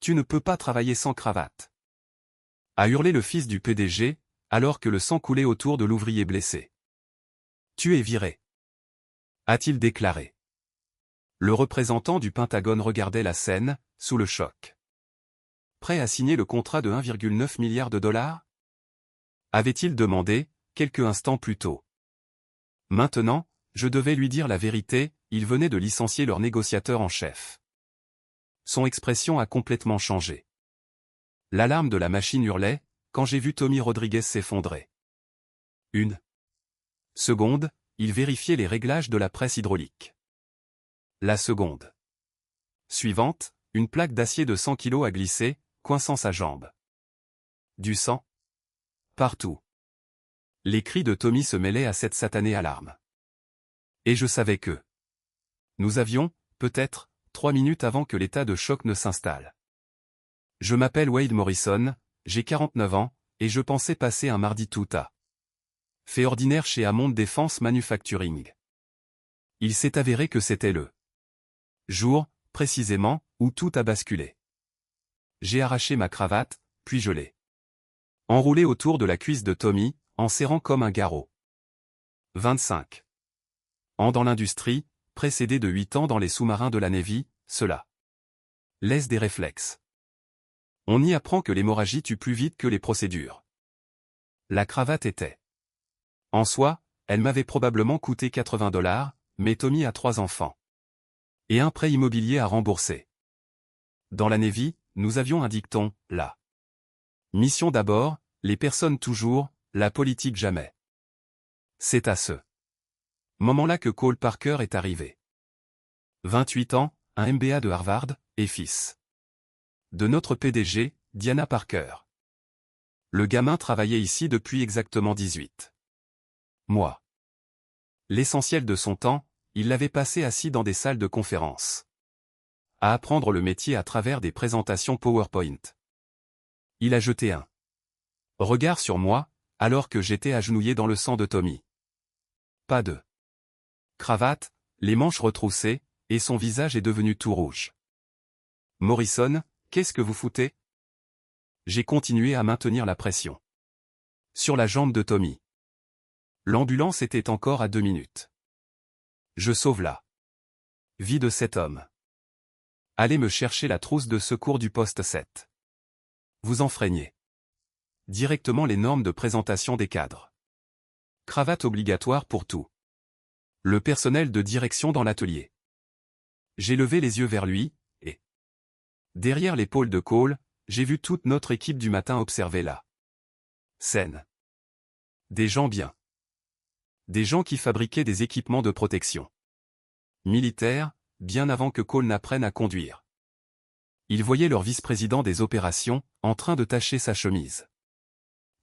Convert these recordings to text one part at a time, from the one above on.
Tu ne peux pas travailler sans cravate. A hurlé le fils du PDG, alors que le sang coulait autour de l'ouvrier blessé. Tu es viré. A-t-il déclaré. Le représentant du Pentagone regardait la scène, sous le choc. Prêt à signer le contrat de 1,9 milliard de dollars? Avait-il demandé, quelques instants plus tôt. Maintenant, je devais lui dire la vérité, il venait de licencier leur négociateur en chef. Son expression a complètement changé. L'alarme de la machine hurlait, quand j'ai vu Tommy Rodriguez s'effondrer. Une seconde, il vérifiait les réglages de la presse hydraulique. La seconde suivante, une plaque d'acier de 100 kg a glissé, coinçant sa jambe. Du sang partout. Les cris de Tommy se mêlaient à cette satanée alarme. Et je savais que nous avions, peut-être, 3 minutes avant que l'état de choc ne s'installe. Je m'appelle Wade Morrison, j'ai 49 ans, et je pensais passer un mardi tout à fait ordinaire chez Hammond Defense Manufacturing. Il s'est avéré que c'était le jour, précisément, où tout a basculé. J'ai arraché ma cravate, puis je l'ai enroulée autour de la cuisse de Tommy, en serrant comme un garrot. 25 ans dans l'industrie, précédé de 8 ans dans les sous-marins de la Navy, cela laisse des réflexes. On y apprend que l'hémorragie tue plus vite que les procédures. La cravate était. En soi, elle m'avait probablement coûté 80 $, mais Tommy a 3 enfants. Et un prêt immobilier à rembourser. Dans la Navy, nous avions un dicton, la mission d'abord, les personnes toujours, la politique jamais. C'est à ce moment-là que Cole Parker est arrivé. 28 ans, un MBA de Harvard, et fils de notre PDG, Diana Parker. Le gamin travaillait ici depuis exactement 18 mois. L'essentiel de son temps, il l'avait passé assis dans des salles de conférence, à apprendre le métier à travers des présentations PowerPoint. Il a jeté un regard sur moi, alors que j'étais agenouillé dans le sang de Tommy. Pas de cravate, les manches retroussées, et son visage est devenu tout rouge. Morrison, qu'est-ce que vous foutez? J'ai continué à maintenir la pression sur la jambe de Tommy. L'ambulance était encore à 2 minutes. Je sauve la vie de cet homme. Allez me chercher la trousse de secours du poste 7. Vous enfreignez directement les normes de présentation des cadres. Cravate obligatoire pour tout le personnel de direction dans l'atelier. J'ai levé les yeux vers lui, et derrière l'épaule de Cole, j'ai vu toute notre équipe du matin observer la scène. Des gens bien. Des gens qui fabriquaient des équipements de protection militaire, bien avant que Cole n'apprenne à conduire. Ils voyaient leur vice-président des opérations, en train de tacher sa chemise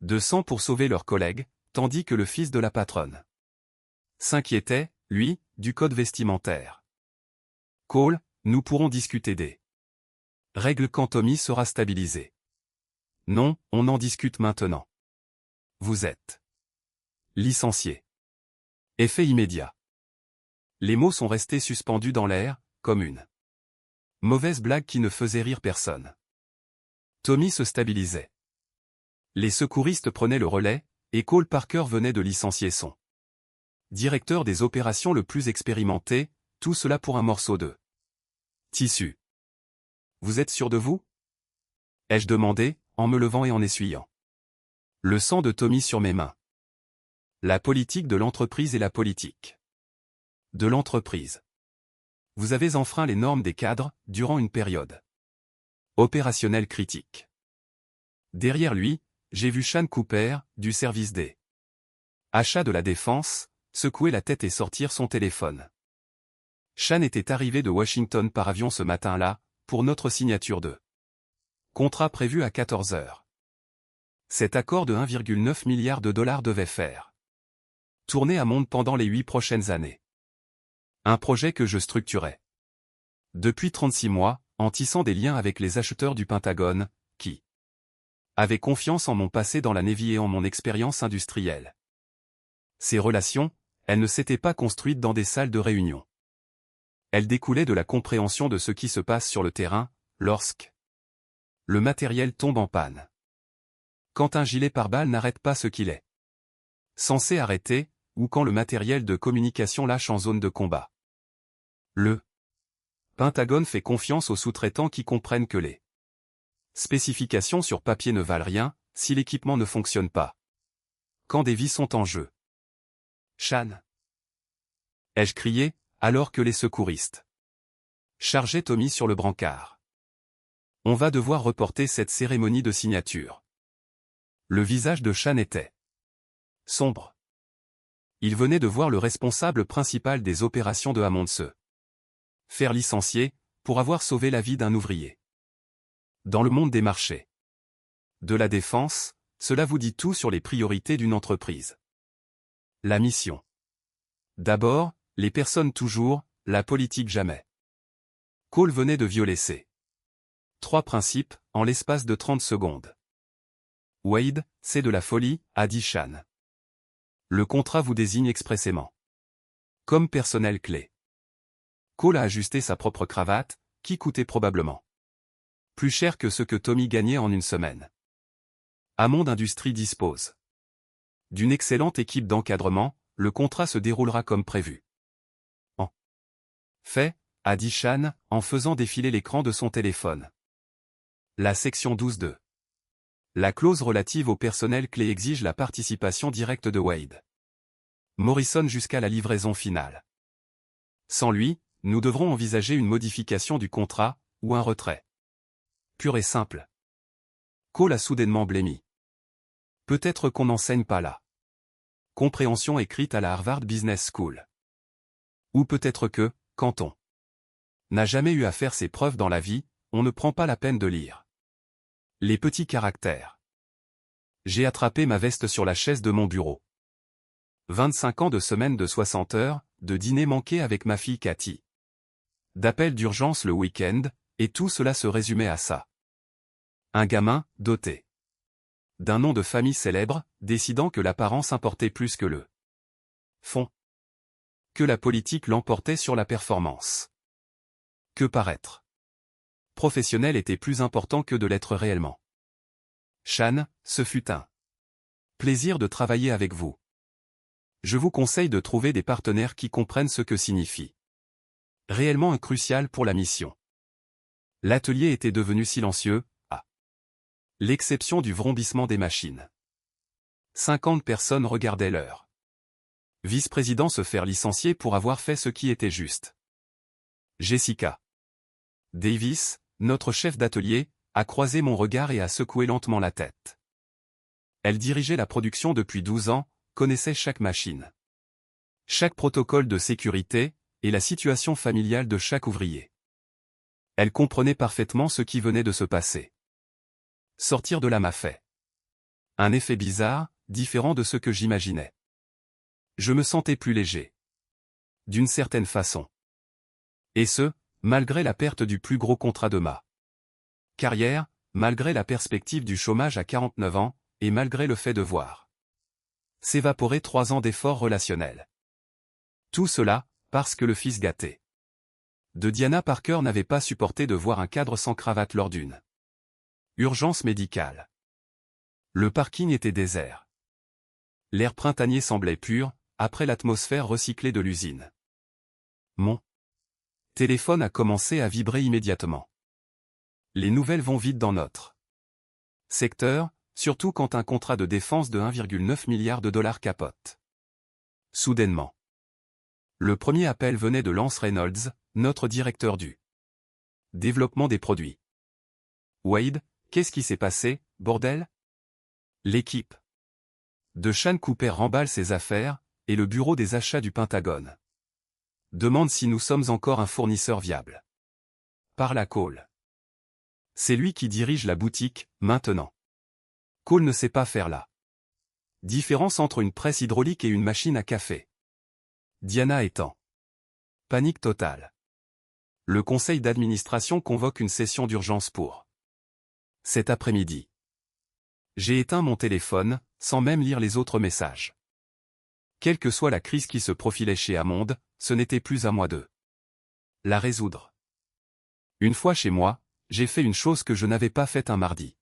de sang pour sauver leurs collègues, tandis que le fils de la patronne s'inquiétait, lui, du code vestimentaire. Cole, nous pourrons discuter des règles quand Tommy sera stabilisé. Non, on en discute maintenant. Vous êtes licencié. Effet immédiat. Les mots sont restés suspendus dans l'air, comme une mauvaise blague qui ne faisait rire personne. Tommy se stabilisait. Les secouristes prenaient le relais, et Cole Parker venait de licencier son directeur des opérations le plus expérimenté, tout cela pour un morceau de tissu. Vous êtes sûr de vous? Ai-je demandé, en me levant et en essuyant le sang de Tommy sur mes mains. La politique de l'entreprise et la politique de l'entreprise. Vous avez enfreint les normes des cadres, durant une période opérationnelle critique. Derrière lui, j'ai vu Sean Cooper, du service des achats de la défense, secouer la tête et sortir son téléphone. Sean était arrivé de Washington par avion ce matin-là, pour notre signature de contrat prévu à 14 heures. Cet accord de 1,9 milliard de dollars devait faire tourner Hammond pendant les 8 prochaines années. Un projet que je structurais depuis 36 mois, en tissant des liens avec les acheteurs du Pentagone, qui avaient confiance en mon passé dans la Navy et en mon expérience industrielle. Ces relations, elles ne s'étaient pas construites dans des salles de réunion. Elles découlaient de la compréhension de ce qui se passe sur le terrain, lorsque Le matériel tombe en panne. Quand un gilet pare-balles n'arrête pas ce qu'il est censé arrêter, ou quand le matériel de communication lâche en zone de combat. Le Pentagone fait confiance aux sous-traitants qui comprennent que les spécifications sur papier ne valent rien, si l'équipement ne fonctionne pas. Quand des vies sont en jeu. Chan, ai-je crié, alors que les secouristes chargeaient Tommy sur le brancard. On va devoir reporter cette cérémonie de signature. Le visage de Chan était sombre. Il venait de voir le responsable principal des opérations de Hammond se faire licencier, pour avoir sauvé la vie d'un ouvrier. Dans le monde des marchés de la défense, cela vous dit tout sur les priorités d'une entreprise. La mission. D'abord, les personnes toujours, la politique jamais. Cole venait de violer ces 3 principes, en l'espace de 30 secondes. Wade, c'est de la folie, a dit Chan. Le contrat vous désigne expressément comme personnel clé. Cole a ajusté sa propre cravate, qui coûtait probablement plus cher que ce que Tommy gagnait en une semaine. Hammond Industries dispose d'une excellente équipe d'encadrement, le contrat se déroulera comme prévu. En fait, a dit Chan, en faisant défiler l'écran de son téléphone. La section 12.2. La clause relative au personnel clé exige la participation directe de Wade Morrison jusqu'à la livraison finale. Sans lui, nous devrons envisager une modification du contrat, ou un retrait. Pur et simple. Cole a soudainement blêmi. Peut-être qu'on n'enseigne pas la compréhension écrite à la Harvard Business School. Ou peut-être que, quand on n'a jamais eu à faire ses preuves dans la vie, on ne prend pas la peine de lire les petits caractères. J'ai attrapé ma veste sur la chaise de mon bureau. 25 ans de semaine de 60 heures, de dîner manqué avec ma fille Cathy. D'appels d'urgence le week-end, et tout cela se résumait à ça. Un gamin, doté d'un nom de famille célèbre, décidant que l'apparence importait plus que le fond. Que la politique l'emportait sur la performance. Que paraître professionnel était plus important que de l'être réellement. Chan, ce fut un plaisir de travailler avec vous. Je vous conseille de trouver des partenaires qui comprennent ce que signifie réellement un crucial pour la mission. L'atelier était devenu silencieux, à l'exception du vrombissement des machines. 50 personnes regardaient leur vice-président se faire licencier pour avoir fait ce qui était juste. Jessica Davis, notre chef d'atelier, a croisé mon regard et a secoué lentement la tête. Elle dirigeait la production depuis 12 ans, connaissait chaque machine, chaque protocole de sécurité, et la situation familiale de chaque ouvrier. Elle comprenait parfaitement ce qui venait de se passer. Sortir de là m'a fait un effet bizarre, différent de ce que j'imaginais. Je me sentais plus léger. D'une certaine façon. Et ce, malgré la perte du plus gros contrat de ma carrière, malgré la perspective du chômage à 49 ans, et malgré le fait de voir s'évaporer 3 ans d'efforts relationnels. Tout cela, parce que le fils gâté de Diana Parker n'avait pas supporté de voir un cadre sans cravate lors d'une urgence médicale. Le parking était désert. L'air printanier semblait pur, après l'atmosphère recyclée de l'usine. Mon téléphone a commencé à vibrer immédiatement. Les nouvelles vont vite dans notre secteur, surtout quand un contrat de défense de 1,9 milliard de dollars capote. Soudainement. Le premier appel venait de Lance Reynolds, notre directeur du développement des produits. Wade, qu'est-ce qui s'est passé, bordel? L'équipe de Chan Cooper remballe ses affaires, et le bureau des achats du Pentagone demande si nous sommes encore un fournisseur viable. Parle à Cole. C'est lui qui dirige la boutique, maintenant. Cole ne sait pas faire la différence entre une presse hydraulique et une machine à café. Diana étant panique totale. Le conseil d'administration convoque une session d'urgence pour cet après-midi. J'ai éteint mon téléphone, sans même lire les autres messages. Quelle que soit la crise qui se profilait chez Hammond, ce n'était plus à moi de la résoudre. Une fois chez moi, J'ai fait une chose que je n'avais pas faite un mardi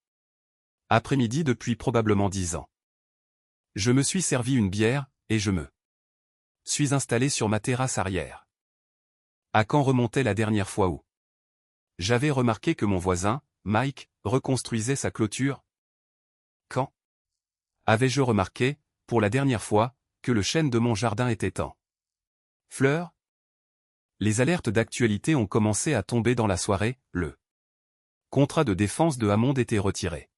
après-midi depuis probablement 10 ans. Je me suis servi une bière, et je me suis installé sur ma terrasse arrière. À quand remontait la dernière fois où j'avais remarqué que mon voisin, Mike, reconstruisait sa clôture? Quand avais-je remarqué, pour la dernière fois, que le chêne de mon jardin était en fleurs? Les alertes d'actualité ont commencé à tomber dans la soirée, le contrat de défense de Hammond était retiré.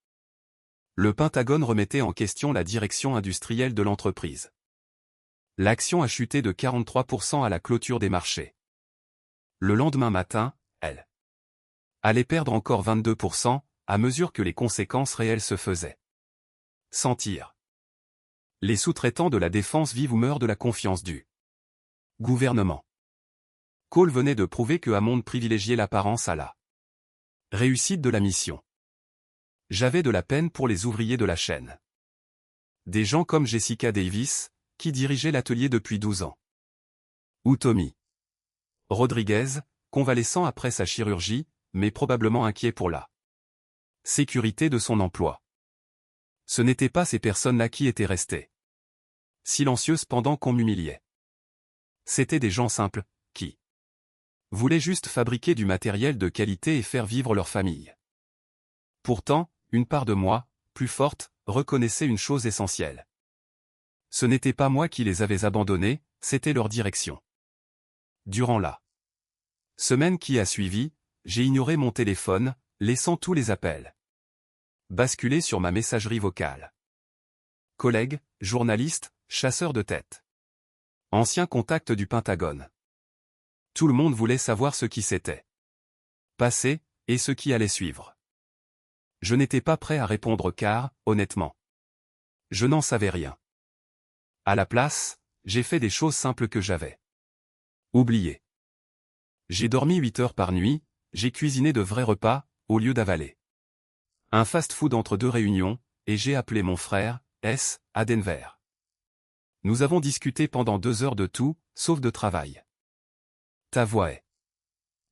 Le Pentagone remettait en question la direction industrielle de l'entreprise. L'action a chuté de 43% à la clôture des marchés. Le lendemain matin, elle allait perdre encore 22% à mesure que les conséquences réelles se faisaient sentir. Les sous-traitants de la défense vivent ou meurent de la confiance du gouvernement. Cole venait de prouver que Hammond privilégiait l'apparence à la réussite de la mission. J'avais de la peine pour les ouvriers de la chaîne. Des gens comme Jessica Davis, qui dirigeait l'atelier depuis 12 ans. Ou Tommy Rodriguez, convalescent après sa chirurgie, mais probablement inquiet pour la sécurité de son emploi. Ce n'étaient pas ces personnes-là qui étaient restées silencieuses pendant qu'on m'humiliait. C'étaient des gens simples, qui voulaient juste fabriquer du matériel de qualité et faire vivre leur famille. Pourtant, une part de moi, plus forte, reconnaissait une chose essentielle. Ce n'était pas moi qui les avais abandonnés, c'était leur direction. Durant la semaine qui a suivi, j'ai ignoré mon téléphone, laissant tous les appels basculer sur ma messagerie vocale. Collègues, journalistes, chasseurs de tête. Anciens contacts du Pentagone. Tout le monde voulait savoir ce qui s'était passé, et ce qui allait suivre. Je n'étais pas prêt à répondre car, honnêtement, je n'en savais rien. À la place, j'ai fait des choses simples que j'avais oubliées. J'ai dormi 8 heures par nuit, j'ai cuisiné de vrais repas, au lieu d'avaler un fast-food entre 2 réunions, et j'ai appelé mon frère, S, à Denver. Nous avons discuté pendant 2 heures de tout, sauf de travail. Ta voix est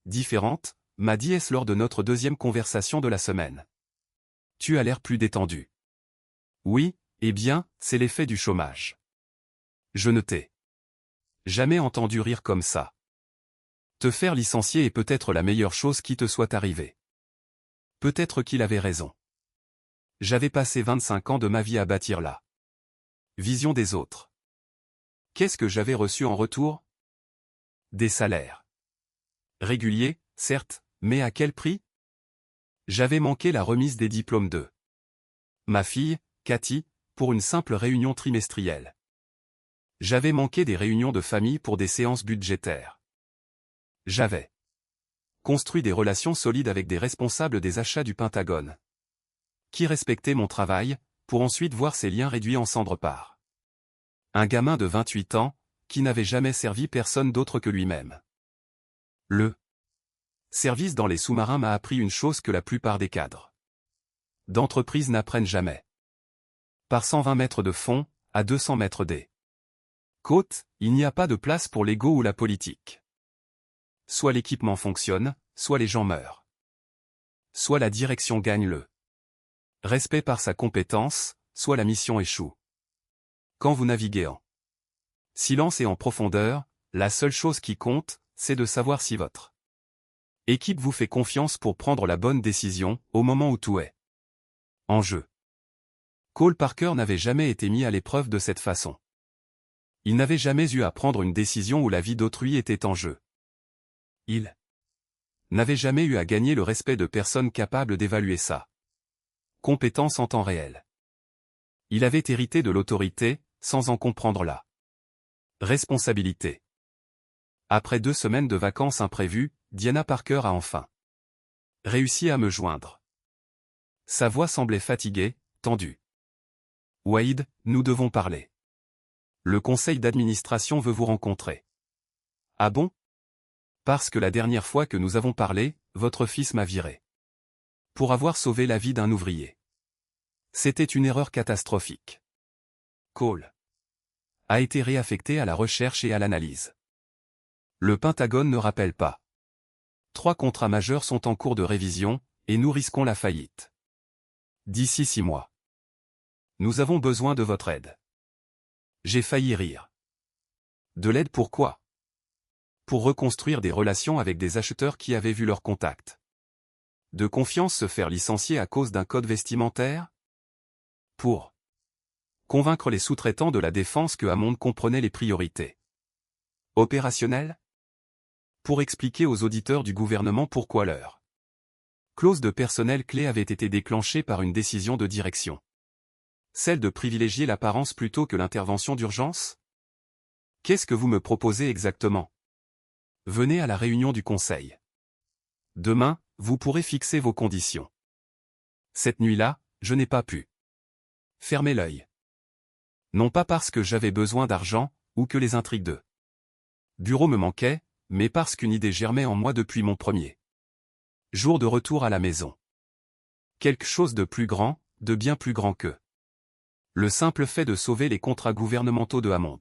différente, m'a dit S lors de notre deuxième conversation de la semaine. Tu as l'air plus détendu. Oui, eh bien, c'est l'effet du chômage. Je ne t'ai jamais entendu rire comme ça. Te faire licencier est peut-être la meilleure chose qui te soit arrivée. Peut-être qu'il avait raison. J'avais passé 25 ans de ma vie à bâtir la vision des autres. Qu'est-ce que j'avais reçu en retour? Des salaires réguliers, certes, mais à quel prix? J'avais manqué la remise des diplômes de ma fille, Cathy, pour une simple réunion trimestrielle. J'avais manqué des réunions de famille pour des séances budgétaires. J'avais construit des relations solides avec des responsables des achats du Pentagone, qui respectaient mon travail, pour ensuite voir ces liens réduits en cendres par un gamin de 28 ans, qui n'avait jamais servi personne d'autre que lui-même. Le service dans les sous-marins m'a appris une chose que la plupart des cadres d'entreprise n'apprennent jamais. Par 120 mètres de fond, à 200 mètres des côtes, il n'y a pas de place pour l'ego ou la politique. Soit l'équipement fonctionne, soit les gens meurent. Soit la direction gagne le respect par sa compétence, soit la mission échoue. Quand vous naviguez en silence et en profondeur, la seule chose qui compte, c'est de savoir si votre équipe vous fait confiance pour prendre la bonne décision, au moment où tout est en jeu. Cole Parker n'avait jamais été mis à l'épreuve de cette façon. Il n'avait jamais eu à prendre une décision où la vie d'autrui était en jeu. Il n'avait jamais eu à gagner le respect de personnes capables d'évaluer sa compétence en temps réel. Il avait hérité de l'autorité, sans en comprendre la responsabilité. Après 2 semaines de vacances imprévues, Diana Parker a enfin réussi à me joindre. Sa voix semblait fatiguée, tendue. Wade, nous devons parler. Le conseil d'administration veut vous rencontrer. Ah bon? Parce que la dernière fois que nous avons parlé, votre fils m'a viré. Pour avoir sauvé la vie d'un ouvrier. C'était une erreur catastrophique. Cole a été réaffecté à la recherche et à l'analyse. Le Pentagone ne rappelle pas 3 contrats majeurs sont en cours de révision, et nous risquons la faillite. D'ici 6 mois. Nous avons besoin de votre aide. J'ai failli rire. De l'aide pourquoi? Pour reconstruire des relations avec des acheteurs qui avaient vu leur contact. De confiance se faire licencier à cause d'un code vestimentaire? Pour convaincre les sous-traitants de la défense que Hammond comprenait les priorités opérationnelles? Pour expliquer aux auditeurs du gouvernement pourquoi leur clause de personnel clé avait été déclenchée par une décision de direction. Celle de privilégier l'apparence plutôt que l'intervention d'urgence? Qu'est-ce que vous me proposez exactement? Venez à la réunion du conseil. Demain, vous pourrez fixer vos conditions. Cette nuit-là, je n'ai pas pu fermer l'œil. Non pas parce que j'avais besoin d'argent, ou que les intrigues de bureau me manquaient, mais parce qu'une idée germait en moi depuis mon premier jour de retour à la maison. Quelque chose de plus grand, de bien plus grand que le simple fait de sauver les contrats gouvernementaux de Hammond.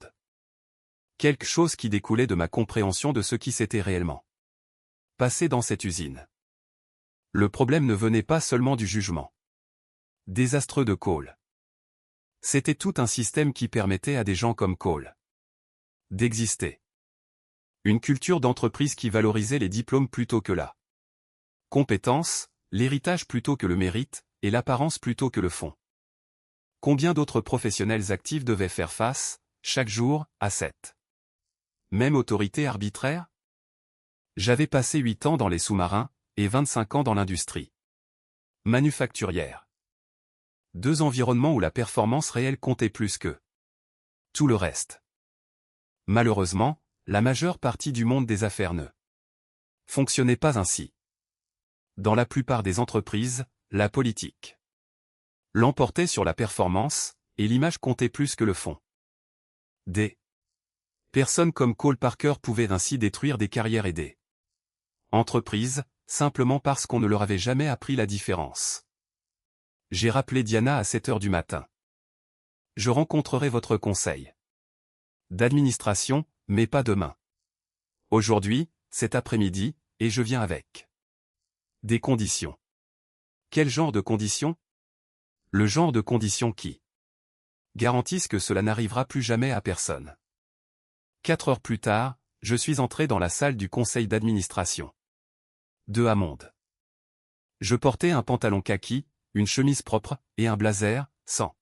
Quelque chose qui découlait de ma compréhension de ce qui s'était réellement passé dans cette usine. Le problème ne venait pas seulement du jugement désastreux de Cole. C'était tout un système qui permettait à des gens comme Cole d'exister. Une culture d'entreprise qui valorisait les diplômes plutôt que la compétence, l'héritage plutôt que le mérite, et l'apparence plutôt que le fond. Combien d'autres professionnels actifs devaient faire face, chaque jour, à cette même autorité arbitraire? J'avais passé 8 ans dans les sous-marins, et 25 ans dans l'industrie manufacturière. 2 environnements où la performance réelle comptait plus que tout le reste. Malheureusement, la majeure partie du monde des affaires ne fonctionnait pas ainsi. Dans la plupart des entreprises, la politique l'emportait sur la performance, et l'image comptait plus que le fond. Des personnes comme Cole Parker pouvaient ainsi détruire des carrières et des entreprises, simplement parce qu'on ne leur avait jamais appris la différence. J'ai rappelé Diana à 7 heures du matin. Je rencontrerai votre conseil d'administration, mais pas demain. Aujourd'hui, cet après-midi, et je viens avec des conditions. Quel genre de conditions? Le genre de conditions qui garantissent que cela n'arrivera plus jamais à personne. 4 heures plus tard, je suis entré dans la salle du conseil d'administration de Hammond. Je portais un pantalon kaki, une chemise propre, et un blazer, sans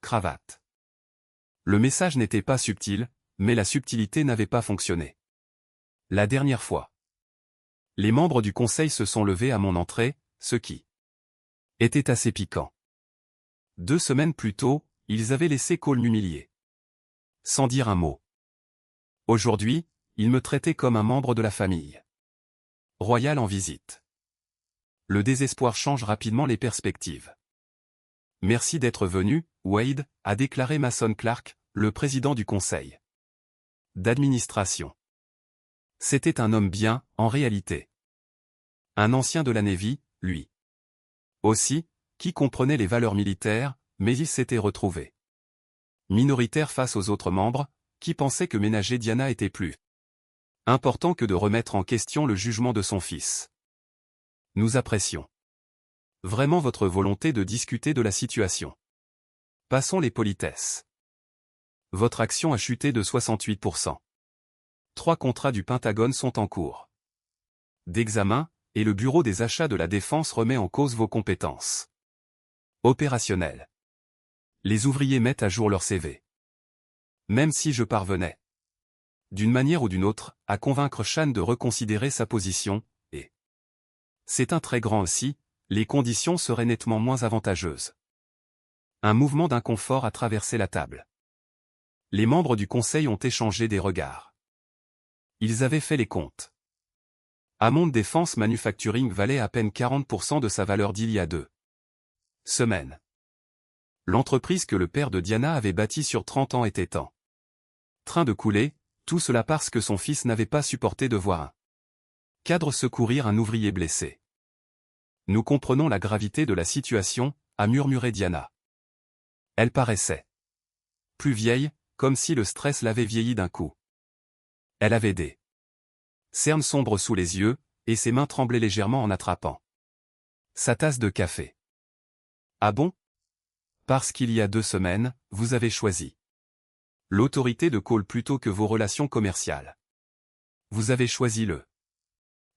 cravate. Le message n'était pas subtil, mais la subtilité n'avait pas fonctionné. La dernière fois. Les membres du conseil se sont levés à mon entrée, ce qui était assez piquant. 2 semaines plus tôt, ils avaient laissé Cole m'humilier. Sans dire un mot. Aujourd'hui, ils me traitaient comme un membre de la famille royale en visite. Le désespoir change rapidement les perspectives. Merci d'être venu, Wade, a déclaré Mason Clark, le président du conseil d'administration. C'était un homme bien, en réalité. Un ancien de la Navy, lui aussi, qui comprenait les valeurs militaires, mais il s'était retrouvé minoritaire face aux autres membres, qui pensaient que ménager Diana était plus important que de remettre en question le jugement de son fils. Nous apprécions vraiment votre volonté de discuter de la situation. Passons les politesses. Votre action a chuté de 68%. 3 contrats du Pentagone sont en cours d'examen, et le Bureau des achats de la Défense remet en cause vos compétences opérationnelles. Les ouvriers mettent à jour leur CV. Même si je parvenais, d'une manière ou d'une autre, à convaincre Chan de reconsidérer sa position, et c'est un très grand aussi, les conditions seraient nettement moins avantageuses. Un mouvement d'inconfort a traversé la table. Les membres du conseil ont échangé des regards. Ils avaient fait les comptes. Hammond Defense Manufacturing valait à peine 40% de sa valeur d'il y a 2 semaines. L'entreprise que le père de Diana avait bâtie sur 30 ans était en train de couler, tout cela parce que son fils n'avait pas supporté de voir un cadre secourir un ouvrier blessé. Nous comprenons la gravité de la situation, a murmuré Diana. Elle paraissait plus vieille, comme si le stress l'avait vieilli d'un coup. Elle avait des cernes sombres sous les yeux, et ses mains tremblaient légèrement en attrapant sa tasse de café. Ah bon? Parce qu'il y a 2 semaines, vous avez choisi l'autorité de call plutôt que vos relations commerciales. Vous avez choisi le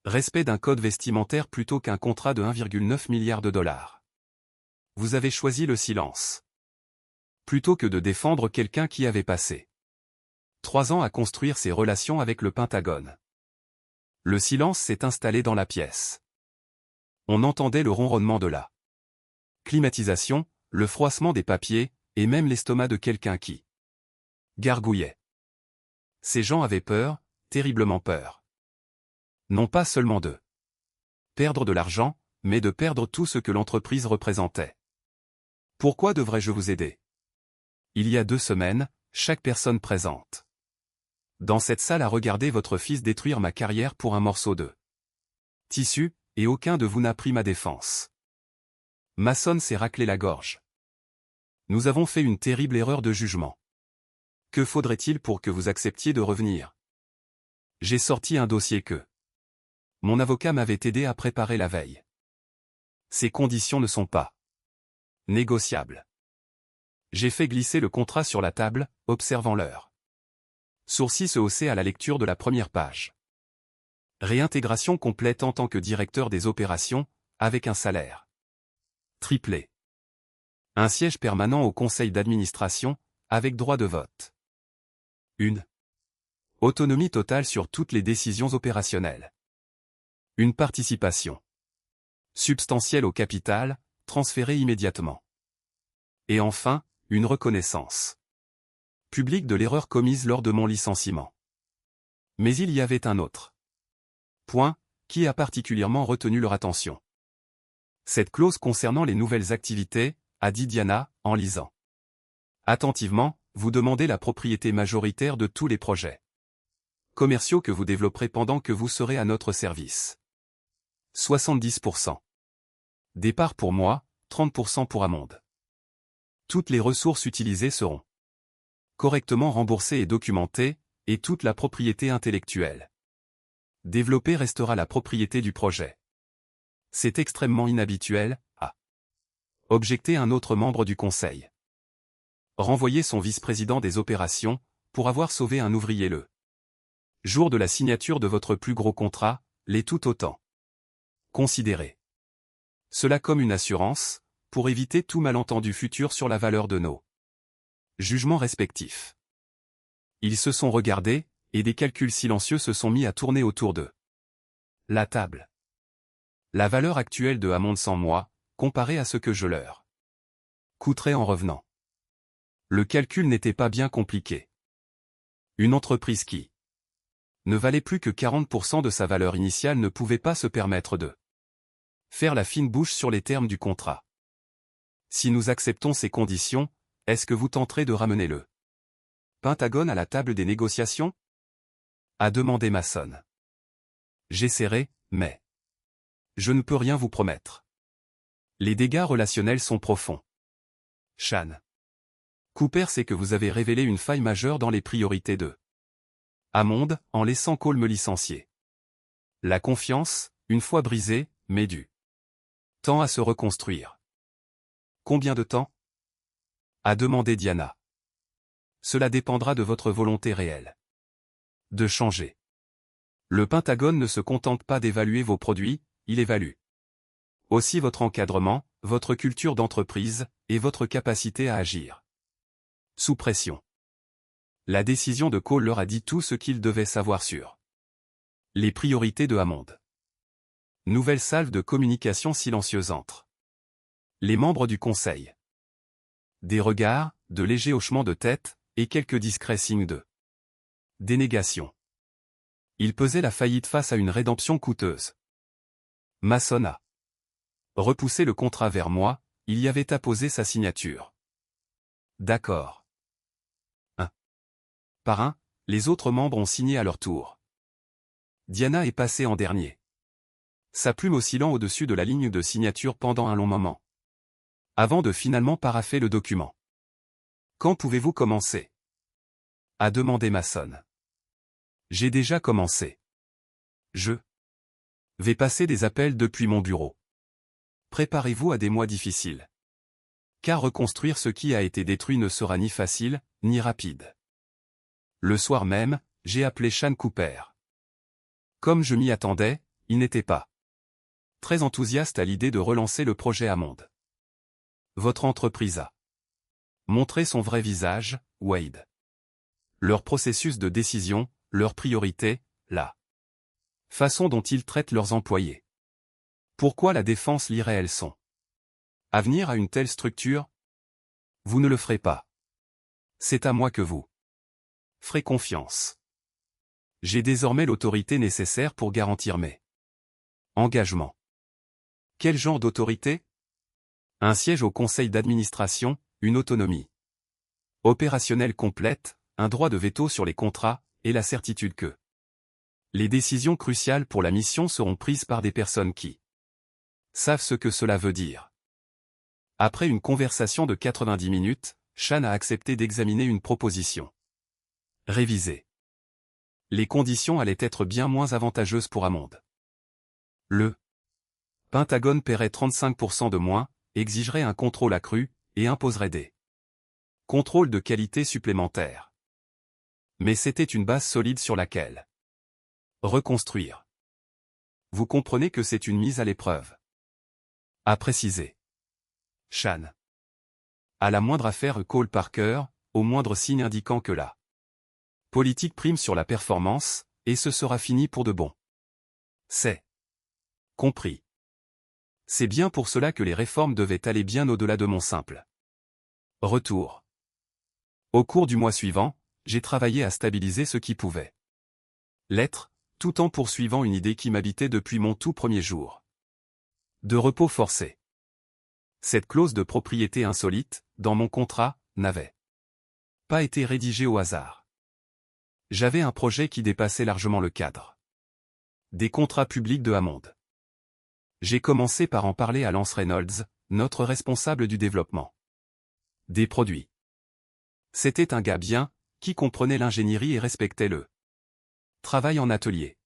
respect d'un code vestimentaire plutôt qu'un contrat de 1,9 milliard de dollars. Vous avez choisi le silence plutôt que de défendre quelqu'un qui avait passé 3 ans à construire ses relations avec le Pentagone. Le silence s'est installé dans la pièce. On entendait le ronronnement de la climatisation, le froissement des papiers, et même l'estomac de quelqu'un qui gargouillait. Ces gens avaient peur, terriblement peur. Non pas seulement de perdre de l'argent, mais de perdre tout ce que l'entreprise représentait. Pourquoi devrais-je vous aider? Il y a 2 semaines, chaque personne présente dans cette salle a regardé votre fils détruire ma carrière pour un morceau de tissu, et aucun de vous n'a pris ma défense. Mason s'est raclé la gorge. Nous avons fait une terrible erreur de jugement. Que faudrait-il pour que vous acceptiez de revenir? J'ai sorti un dossier que mon avocat m'avait aidé à préparer la veille. Ces conditions ne sont pas négociables. J'ai fait glisser le contrat sur la table, observant l'heure. Sourcils se haussaient à la lecture de la première page. Réintégration complète en tant que directeur des opérations, avec un salaire triplé. Un siège permanent au conseil d'administration, avec droit de vote. Une autonomie totale sur toutes les décisions opérationnelles. Une participation substantielle au capital, transférée immédiatement. Et enfin, une reconnaissance publique de l'erreur commise lors de mon licenciement. Mais il y avait un autre point, qui a particulièrement retenu leur attention. Cette clause concernant les nouvelles activités, a dit Diana, en lisant attentivement, vous demandez la propriété majoritaire de tous les projets commerciaux que vous développerez pendant que vous serez à notre service. 70%. Départ pour moi, 30% pour Amonde. Toutes les ressources utilisées seront correctement remboursées et documentées, et toute la propriété intellectuelle développée restera la propriété du projet. C'est extrêmement inhabituel, a objecté un autre membre du conseil. Renvoyer son vice-président des opérations, pour avoir sauvé un ouvrier le jour de la signature de votre plus gros contrat, l'est tout autant. Considérez cela comme une assurance, pour éviter tout malentendu futur sur la valeur de nos jugements respectifs. Ils se sont regardés, et des calculs silencieux se sont mis à tourner autour d'eux. La table. La valeur actuelle de Hammond sans moi, comparée à ce que je leur coûterais en revenant. Le calcul n'était pas bien compliqué. Une entreprise qui ne valait plus que 40% de sa valeur initiale ne pouvait pas se permettre de faire la fine bouche sur les termes du contrat. Si nous acceptons ces conditions, est-ce que vous tenterez de ramener le Pentagone à la table des négociations? A demandé Mason. J'essaierai, mais je ne peux rien vous promettre. Les dégâts relationnels sont profonds. Sean Cooper sait que vous avez révélé une faille majeure dans les priorités de Hammond, en laissant Cole me licencier. La confiance, une fois brisée, met du temps à se reconstruire. Combien de temps? A demandé Diana. Cela dépendra de votre volonté réelle de changer. Le Pentagone ne se contente pas d'évaluer vos produits, il évalue aussi votre encadrement, votre culture d'entreprise, et votre capacité à agir sous pression. La décision de Cole leur a dit tout ce qu'ils devaient savoir sur les priorités de Hammond. Nouvelle salve de communication silencieuse entre les membres du conseil. Des regards, de légers hochements de tête, et quelques discrets signes de dénégation. Il pesait la faillite face à une rédemption coûteuse. Mason a repoussé le contrat vers moi, il y avait apposé sa signature. D'accord. Un par un, les autres membres ont signé à leur tour. Diana est passée en dernier. Sa plume oscillant au-dessus de la ligne de signature pendant un long moment. Avant de finalement parapher le document. Quand pouvez-vous commencer? A demandé Mason. J'ai déjà commencé. Je Vais passer des appels depuis mon bureau. Préparez-vous à des mois difficiles. Car reconstruire ce qui a été détruit ne sera ni facile, ni rapide. Le soir même, j'ai appelé Sean Cooper. Comme je m'y attendais, il n'était pas très enthousiaste à l'idée de relancer le projet Hammond. Votre entreprise a montré son vrai visage, Wade. Leur processus de décision, leurs priorités, la façon dont ils traitent leurs employés. Pourquoi la défense lirait-elle son avenir à une telle structure? Vous ne le ferez pas. C'est à moi que vous ferez confiance. J'ai désormais l'autorité nécessaire pour garantir mes engagements. Quel genre d'autorité? Un siège au conseil d'administration, une autonomie opérationnelle complète, un droit de veto sur les contrats, et la certitude que les décisions cruciales pour la mission seront prises par des personnes qui savent ce que cela veut dire. Après une conversation de 90 minutes, Sean a accepté d'examiner une proposition révisée. Les conditions allaient être bien moins avantageuses pour Hammond. Le Pentagone paierait 35% de moins, exigerait un contrôle accru, et imposerait des contrôles de qualité supplémentaires. Mais c'était une base solide sur laquelle reconstruire. Vous comprenez que c'est une mise à l'épreuve. A précisé Sean. À la moindre affaire Cole Parker, au moindre signe indiquant que la politique prime sur la performance, et ce sera fini pour de bon. C'est compris. C'est bien pour cela que les réformes devaient aller bien au-delà de mon simple retour. Au cours du mois suivant, j'ai travaillé à stabiliser ce qui pouvait l'être, tout en poursuivant une idée qui m'habitait depuis mon tout premier jour de repos forcé. Cette clause de propriété insolite, dans mon contrat, n'avait pas été rédigée au hasard. J'avais un projet qui dépassait largement le cadre des contrats publics de Hammond. J'ai commencé par en parler à Lance Reynolds, notre responsable du développement des produits. C'était un gars bien, qui comprenait l'ingénierie et respectait le travail en atelier.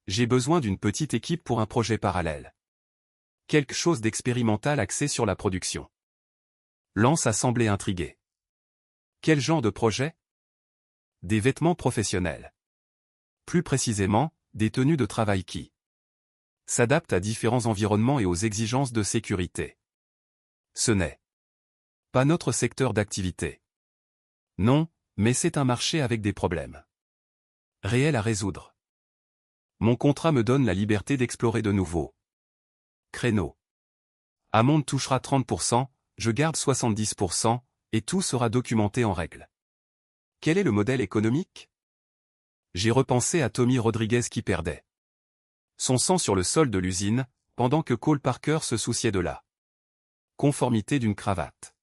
J'ai besoin d'une petite équipe pour un projet parallèle. Quelque chose d'expérimental axé sur la production. Lance a semblé intrigué. Quel genre de projet? Des vêtements professionnels. Plus précisément, des tenues de travail qui s'adaptent à différents environnements et aux exigences de sécurité. Ce n'est pas notre secteur d'activité. Non, mais c'est un marché avec des problèmes réels à résoudre. Mon contrat me donne la liberté d'explorer de nouveaux créneaux. Hammond touchera 30%, je garde 70%, et tout sera documenté en règle. Quel est le modèle économique? J'ai repensé à Tommy Rodriguez qui perdait son sang sur le sol de l'usine, pendant que Cole Parker se souciait de la conformité d'une cravate.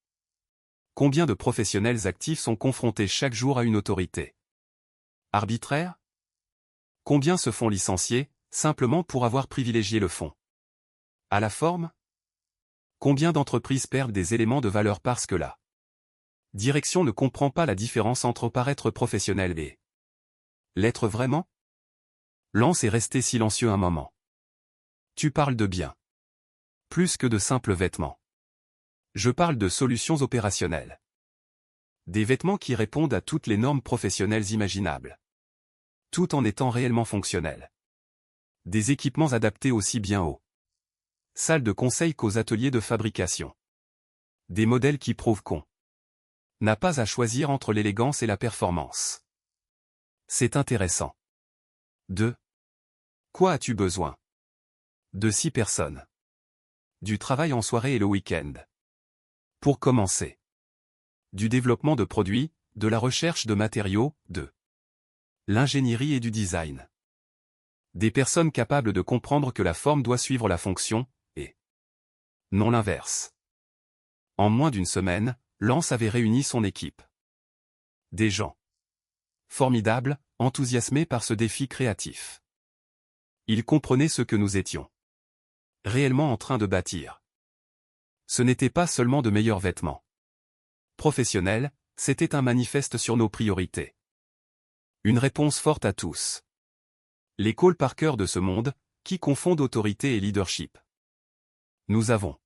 Combien de professionnels actifs sont confrontés chaque jour à une autorité arbitraire? Combien se font licencier, simplement pour avoir privilégié le fond à la forme? Combien d'entreprises perdent des éléments de valeur parce que la direction ne comprend pas la différence entre paraître professionnel et l'être vraiment? Lance est resté silencieux un moment. Tu parles de bien plus que de simples vêtements. Je parle de solutions opérationnelles. Des vêtements qui répondent à toutes les normes professionnelles imaginables, tout en étant réellement fonctionnels. Des équipements adaptés aussi bien aux salles de conseil qu'aux ateliers de fabrication. Des modèles qui prouvent qu'on n'a pas à choisir entre l'élégance et la performance. C'est intéressant. De quoi as-tu besoin? De 6 personnes. Du travail en soirée et le week-end. Pour commencer. Du développement de produits, de la recherche de matériaux, de l'ingénierie et du design. Des personnes capables de comprendre que la forme doit suivre la fonction, et non l'inverse. En moins d'une semaine, Lance avait réuni son équipe. Des gens formidables, enthousiasmés par ce défi créatif. Ils comprenaient ce que nous étions réellement en train de bâtir. Ce n'était pas seulement de meilleurs vêtements professionnels, c'était un manifeste sur nos priorités. Une réponse forte à tous. Les Cole Parker de ce monde, qui confondent autorité et leadership. Nous avons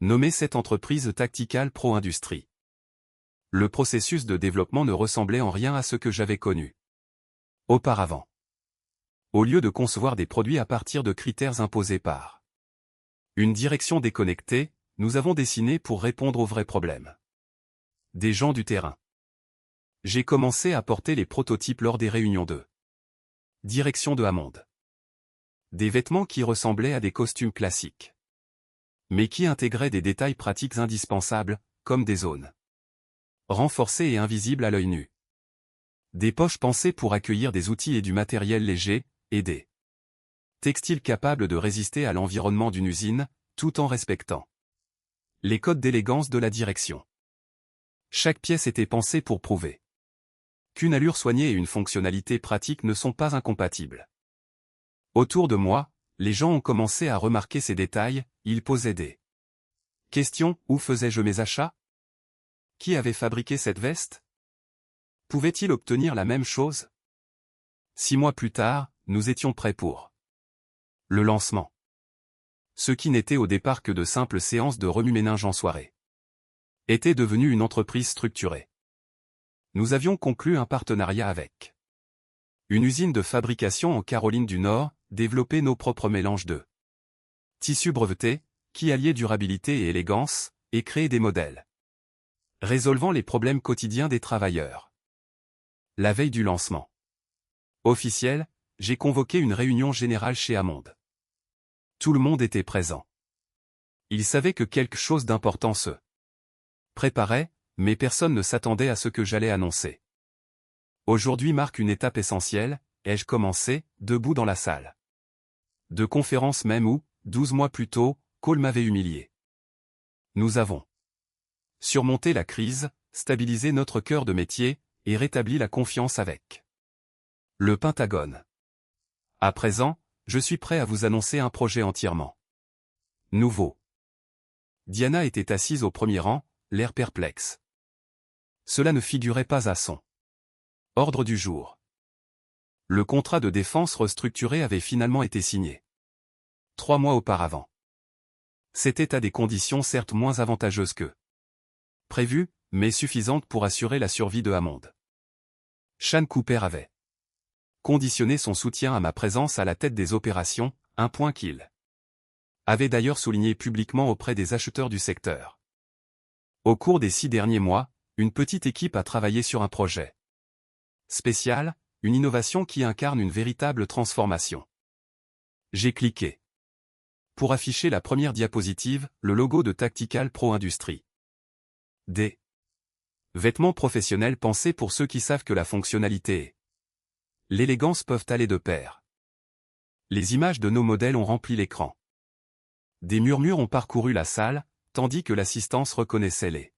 nommé cette entreprise Tactical Pro Industries. Le processus de développement ne ressemblait en rien à ce que j'avais connu auparavant. Au lieu de concevoir des produits à partir de critères imposés par une direction déconnectée, nous avons dessiné pour répondre aux vrais problèmes des gens du terrain. J'ai commencé à porter les prototypes lors des réunions de direction de Hammond. Des vêtements qui ressemblaient à des costumes classiques, mais qui intégraient des détails pratiques indispensables, comme des zones renforcées et invisibles à l'œil nu. Des poches pensées pour accueillir des outils et du matériel léger, et des textiles capables de résister à l'environnement d'une usine, tout en respectant les codes d'élégance de la direction. Chaque pièce était pensée pour prouver qu'une allure soignée et une fonctionnalité pratique ne sont pas incompatibles. Autour de moi, les gens ont commencé à remarquer ces détails, ils posaient des questions. Où faisais-je mes achats? Qui avait fabriqué cette veste? Pouvait-il obtenir la même chose? 6 mois plus tard, nous étions prêts pour le lancement. Ce qui n'était au départ que de simples séances de remue-ménage en soirée était devenu une entreprise structurée. Nous avions conclu un partenariat avec une usine de fabrication en Caroline du Nord, développé nos propres mélanges de tissus brevetés, qui alliaient durabilité et élégance, et créaient des modèles résolvant les problèmes quotidiens des travailleurs. La veille du lancement officiel, j'ai convoqué une réunion générale chez Hammond. Tout le monde était présent. Ils savaient que quelque chose d'important se préparait, mais personne ne s'attendait à ce que j'allais annoncer. Aujourd'hui marque une étape essentielle, ai-je commencé, debout dans la salle de conférence même où, 12 mois plus tôt, Cole m'avait humilié. Nous avons surmonté la crise, stabilisé notre cœur de métier, et rétabli la confiance avec le Pentagone. À présent, je suis prêt à vous annoncer un projet entièrement nouveau. Diana était assise au premier rang, l'air perplexe. Cela ne figurait pas à son ordre du jour. Le contrat de défense restructuré avait finalement été signé 3 mois auparavant. C'était à des conditions certes moins avantageuses que prévues, mais suffisantes pour assurer la survie de Hammond. Sean Cooper avait conditionné son soutien à ma présence à la tête des opérations, un point qu'il avait d'ailleurs souligné publiquement auprès des acheteurs du secteur. Au cours des 6 derniers mois, une petite équipe a travaillé sur un projet spécial, une innovation qui incarne une véritable transformation. J'ai cliqué pour afficher la première diapositive, le logo de Tactical Pro Industries. Des vêtements professionnels pensés pour ceux qui savent que la fonctionnalité et l'élégance peuvent aller de pair. Les images de nos modèles ont rempli l'écran. Des murmures ont parcouru la salle, tandis que l'assistance reconnaissait les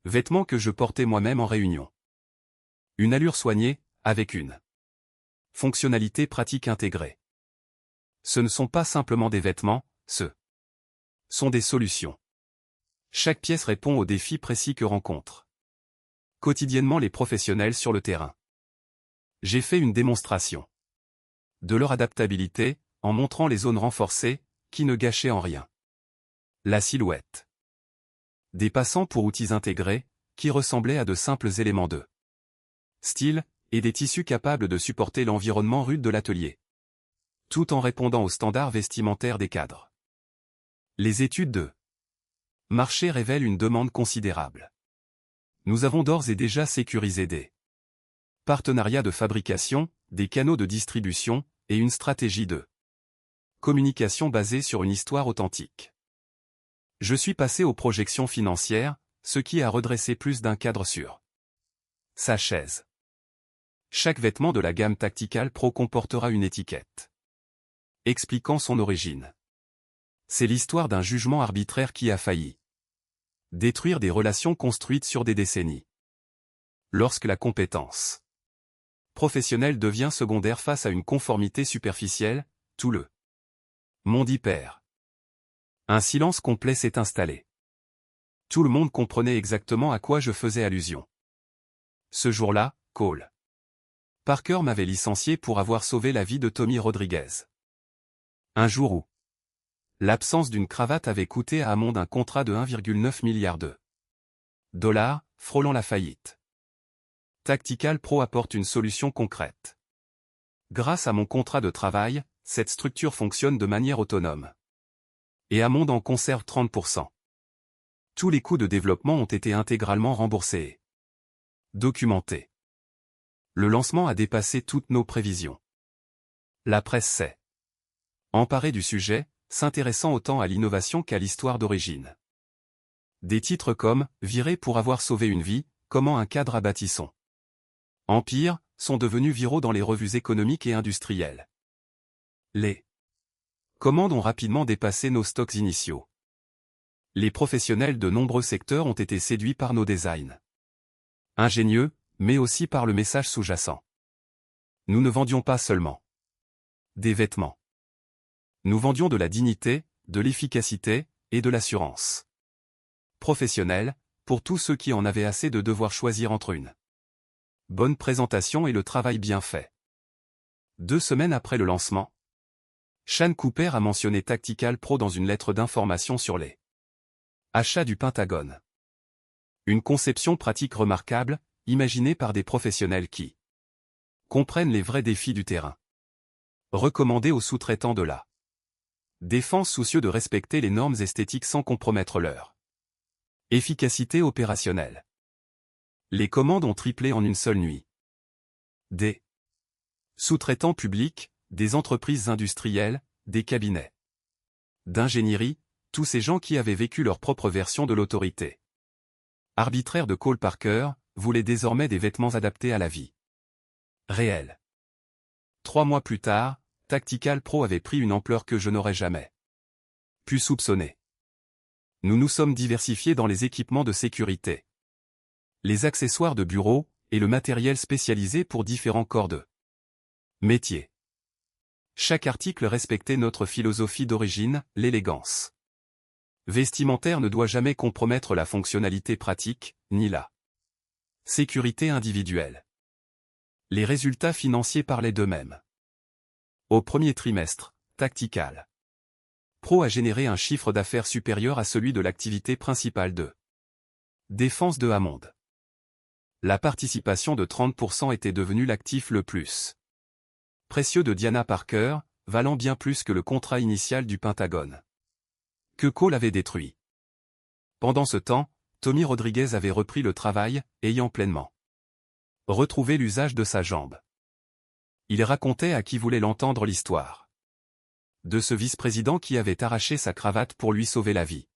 vêtements que je portais moi-même en réunion. Une allure soignée, avec une fonctionnalité pratique intégrée. Ce ne sont pas simplement des vêtements, ce sont des solutions. Chaque pièce répond aux défis précis que rencontrent quotidiennement les professionnels sur le terrain. J'ai fait une démonstration de leur adaptabilité, en montrant les zones renforcées, qui ne gâchaient en rien la silhouette des passants pour outils intégrés, qui ressemblaient à de simples éléments de style, et des tissus capables de supporter l'environnement rude de l'atelier, tout en répondant aux standards vestimentaires des cadres. Les études de marché révèlent une demande considérable. Nous avons d'ores et déjà sécurisé des partenariats de fabrication, des canaux de distribution, et une stratégie de communication basée sur une histoire authentique. Je suis passé aux projections financières, ce qui a redressé plus d'un cadre sur sa chaise. Chaque vêtement de la gamme Tactical Pro comportera une étiquette expliquant son origine. C'est l'histoire d'un jugement arbitraire qui a failli détruire des relations construites sur des décennies. Lorsque la compétence professionnelle devient secondaire face à une conformité superficielle, tout le monde y perd. Un silence complet s'est installé. Tout le monde comprenait exactement à quoi je faisais allusion. Ce jour-là, Cole Parker m'avait licencié pour avoir sauvé la vie de Tommy Rodriguez. Un jour où l'absence d'une cravate avait coûté à Hammond un contrat de 1,9 milliard de dollars, frôlant la faillite. Tactical Pro apporte une solution concrète. Grâce à mon contrat de travail, cette structure fonctionne de manière autonome. Et Hammond en conserve 30%. Tous les coûts de développement ont été intégralement remboursés et documentés. Le lancement a dépassé toutes nos prévisions. La presse s'est emparée du sujet, s'intéressant autant à l'innovation qu'à l'histoire d'origine. Des titres comme « Viré pour avoir sauvé une vie »,« Comment un cadre a bâti son empire » sont devenus viraux dans les revues économiques et industrielles. Les commandes ont rapidement dépassé nos stocks initiaux. Les professionnels de nombreux secteurs ont été séduits par nos designs ingénieux, mais aussi par le message sous-jacent. Nous ne vendions pas seulement des vêtements. Nous vendions de la dignité, de l'efficacité et de l'assurance professionnelle, pour tous ceux qui en avaient assez de devoir choisir entre une bonne présentation et le travail bien fait. 2 semaines après le lancement, Sean Cooper a mentionné Tactical Pro dans une lettre d'information sur les achats du Pentagone. Une conception pratique remarquable, imaginée par des professionnels qui comprennent les vrais défis du terrain. Recommandée aux sous-traitants de la défense soucieux de respecter les normes esthétiques sans compromettre leur efficacité opérationnelle. Les commandes ont triplé en une seule nuit. Des sous-traitants publics, des entreprises industrielles, des cabinets d'ingénierie, tous ces gens qui avaient vécu leur propre version de l'autorité arbitraire de Cole Parker, voulaient désormais des vêtements adaptés à la vie réelle. 3 mois plus tard, Tactical Pro avait pris une ampleur que je n'aurais jamais pu soupçonner. Nous nous sommes diversifiés dans les équipements de sécurité, les accessoires de bureau et le matériel spécialisé pour différents corps de métier. Chaque article respectait notre philosophie d'origine, l'élégance vestimentaire ne doit jamais compromettre la fonctionnalité pratique, ni la sécurité individuelle. Les résultats financiers parlaient d'eux-mêmes. Au premier trimestre, Tactical Pro a généré un chiffre d'affaires supérieur à celui de l'activité principale de défense de Hammond. La participation de 30% était devenue l'actif le plus précieux de Diana Parker, valant bien plus que le contrat initial du Pentagone que Cole avait détruit. Pendant ce temps, Tommy Rodriguez avait repris le travail, ayant pleinement retrouvé l'usage de sa jambe. Il racontait à qui voulait l'entendre l'histoire de ce vice-président qui avait arraché sa cravate pour lui sauver la vie.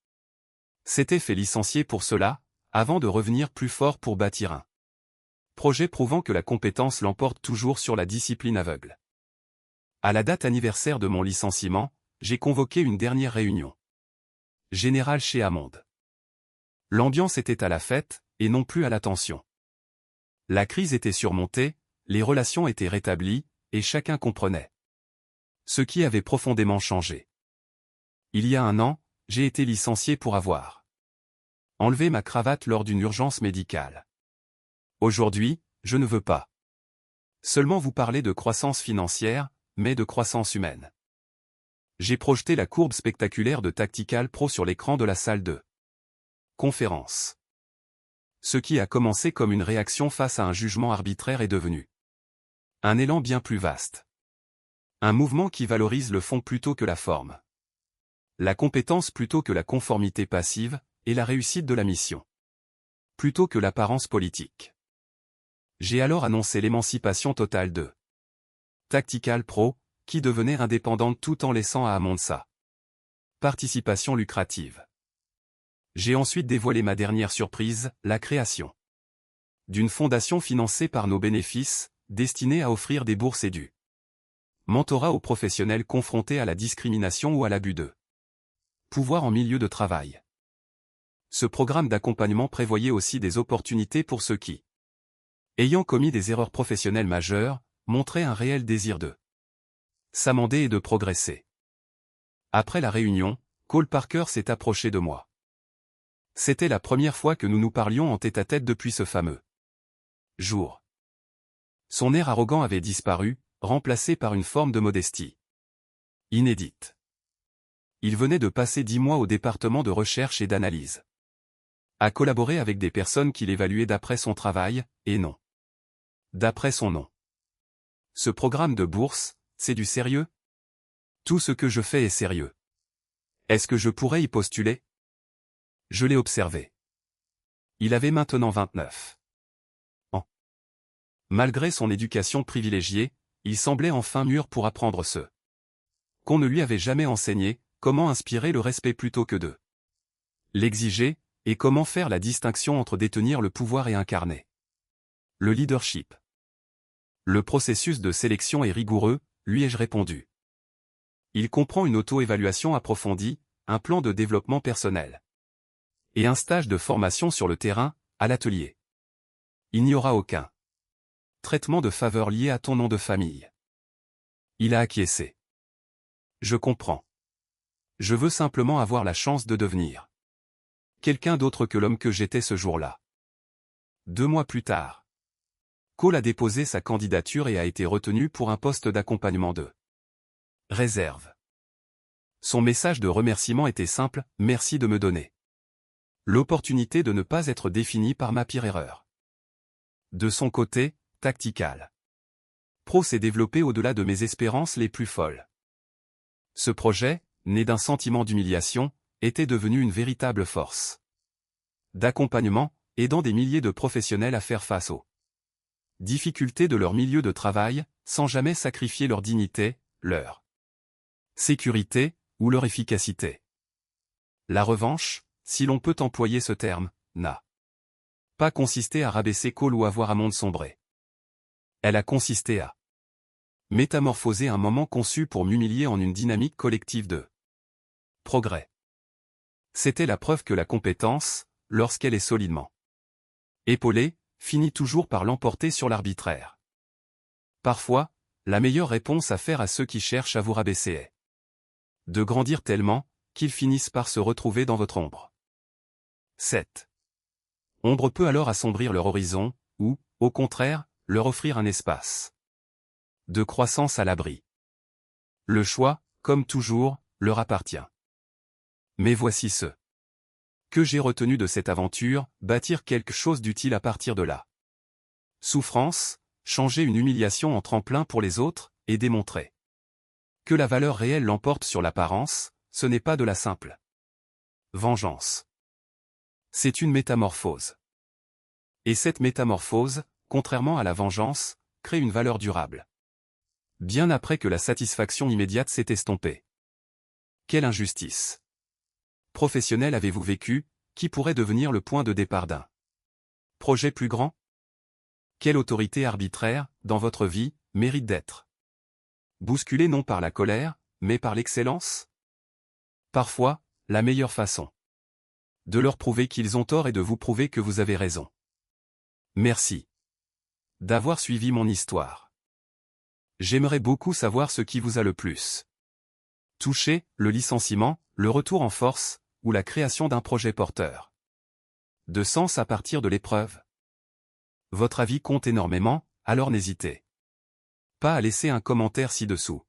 S'était fait licencier pour cela, avant de revenir plus fort pour bâtir un projet prouvant que la compétence l'emporte toujours sur la discipline aveugle. À la date anniversaire de mon licenciement, j'ai convoqué une dernière réunion générale chez Hammond. L'ambiance était à la fête, et non plus à la tension. La crise était surmontée, les relations étaient rétablies, et chacun comprenait ce qui avait profondément changé. Il y a 1 an, j'ai été licencié pour avoir enlevé ma cravate lors d'une urgence médicale. Aujourd'hui, je ne veux pas seulement vous parler de croissance financière, mais de croissance humaine. J'ai projeté la courbe spectaculaire de Tactical Pro sur l'écran de la salle de conférence. Ce qui a commencé comme une réaction face à un jugement arbitraire est devenu un élan bien plus vaste. Un mouvement qui valorise le fond plutôt que la forme. La compétence plutôt que la conformité passive, et la réussite de la mission plutôt que l'apparence politique. J'ai alors annoncé l'émancipation totale de Tactical Pro, qui devenait indépendante tout en laissant à Hammond sa participation lucrative. J'ai ensuite dévoilé ma dernière surprise, la création d'une fondation financée par nos bénéfices, destinée à offrir des bourses et du mentorat aux professionnels confrontés à la discrimination ou à l'abus de pouvoir en milieu de travail. Ce programme d'accompagnement prévoyait aussi des opportunités pour ceux qui, ayant commis des erreurs professionnelles majeures, montraient un réel désir de s'amender et de progresser. Après la réunion, Cole Parker s'est approché de moi. C'était la première fois que nous nous parlions en tête-à-tête depuis ce fameux jour. Son air arrogant avait disparu, remplacé par une forme de modestie Inédite. Il venait de passer 10 mois au département de recherche et d'analyse. A collaboré avec des personnes qu'il évaluait d'après son travail, et non d'après son nom. Ce programme de bourse, c'est du sérieux? Tout ce que je fais est sérieux. Est-ce que je pourrais y postuler? Je l'ai observé. Il avait maintenant 29 ans. Malgré son éducation privilégiée, il semblait enfin mûr pour apprendre ce qu'on ne lui avait jamais enseigné, comment inspirer le respect plutôt que de l'exiger, et comment faire la distinction entre détenir le pouvoir et incarner le leadership. Le processus de sélection est rigoureux, lui ai-je répondu. Il comprend une auto-évaluation approfondie, un plan de développement personnel et un stage de formation sur le terrain, à l'atelier. Il n'y aura aucun traitement de faveur lié à ton nom de famille. Il a acquiescé. Je comprends. Je veux simplement avoir la chance de devenir quelqu'un d'autre que l'homme que j'étais ce jour-là. 2 mois plus tard, Cole a déposé sa candidature et a été retenu pour un poste d'accompagnement de réserve. Son message de remerciement était simple, merci de me donner l'opportunité de ne pas être défini par ma pire erreur. De son côté, Tactical Pro s'est développé au-delà de mes espérances les plus folles. Ce projet, né d'un sentiment d'humiliation, était devenu une véritable force d'accompagnement, aidant des milliers de professionnels à faire face aux difficultés de leur milieu de travail, sans jamais sacrifier leur dignité, leur sécurité, ou leur efficacité. La revanche, si l'on peut employer ce terme, n'a pas consisté à rabaisser Cole ou à voir un monde sombrer. Elle a consisté à métamorphoser un moment conçu pour m'humilier en une dynamique collective de progrès. C'était la preuve que la compétence, lorsqu'elle est solidement épaulée, finit toujours par l'emporter sur l'arbitraire. Parfois, la meilleure réponse à faire à ceux qui cherchent à vous rabaisser est de grandir tellement, qu'ils finissent par se retrouver dans votre ombre. 7. Ombre peut alors assombrir leur horizon, ou, au contraire, leur offrir un espace de croissance à l'abri. Le choix, comme toujours, leur appartient. Mais voici ce que j'ai retenu de cette aventure, bâtir quelque chose d'utile à partir de là. Souffrance, changer une humiliation en tremplin pour les autres, et démontrer que la valeur réelle l'emporte sur l'apparence, ce n'est pas de la simple vengeance. C'est une métamorphose. Et cette métamorphose, contrairement à la vengeance, crée une valeur durable. Bien après que la satisfaction immédiate s'est estompée. Quelle injustice professionnelle avez-vous vécu, qui pourrait devenir le point de départ d'un projet plus grand? Quelle autorité arbitraire, dans votre vie, mérite d'être bousculée non par la colère, mais par l'excellence? Parfois, la meilleure façon de leur prouver qu'ils ont tort est de vous prouver que vous avez raison. Merci d'avoir suivi mon histoire. J'aimerais beaucoup savoir ce qui vous a le plus touché, le licenciement, le retour en force, ou la création d'un projet porteur de sens à partir de l'épreuve. Votre avis compte énormément, alors n'hésitez pas à laisser un commentaire ci-dessous.